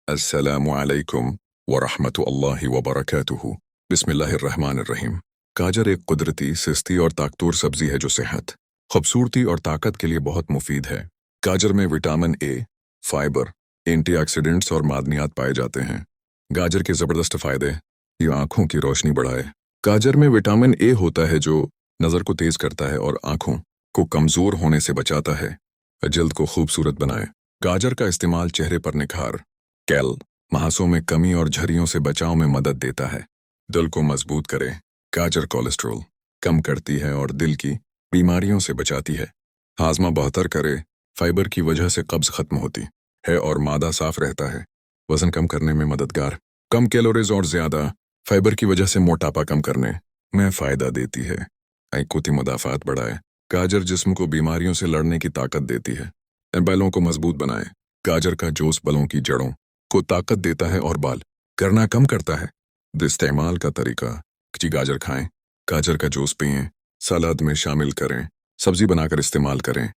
السلام علیکم ورحمۃ اللہ وبرکاتہ۔ بسم اللہ الرحمن الرحیم۔ گاجر ایک قدرتی، سستی اور طاقتور سبزی ہے جو صحت، خوبصورتی اور طاقت کے لیے بہت مفید ہے۔ گاجر میں vitamin A, fibre, antioxidants اور معدنیات پائے جاتے ہیں۔ گاجر کے زبردست فائدے: یہ آنکھوں کی روشنی بڑھائے۔ گاجر میں وٹامن اے ہوتا ہے جو نظر کو تیز کرتا ہے اور آنکھوں کو کمزور ہونے سے بچاتا ہے۔ جلد کو خوبصورت بنائے۔ گاجر کا استعمال چہرے پر نکھار، کیل، مہاسوں میں کمی اور جھریوں سے بچاؤ میں مدد دیتا ہے۔ دل کو مضبوط کرے۔ گاجر کولیسٹرول کم کرتی ہے اور دل کی بیماریوں سے بچاتی ہے۔ ہاضمہ بہتر کرے۔ فائبر کی وجہ سے قبض ختم ہوتی ہے اور معدہ صاف رہتا ہے۔ وزن کم کرنے میں مددگار۔ کم کیلوریز اور زیادہ فائبر کی وجہ سے موٹاپا کم کرنے میں فائدہ دیتی ہے۔ قوتی مدافعت بڑھائے۔ گاجر جسم کو بیماریوں سے لڑنے کی طاقت دیتی ہے۔ بالوں کو مضبوط بنائے۔ گاجر کا جوس بالوں کی جڑوں کو طاقت دیتا ہے اور بال کرنا کم کرتا ہے۔ استعمال کا طریقہ: گاجر کھائیں، گاجر کا جوس پئیں، سلاد میں شامل کریں، سبزی بنا کر استعمال کریں۔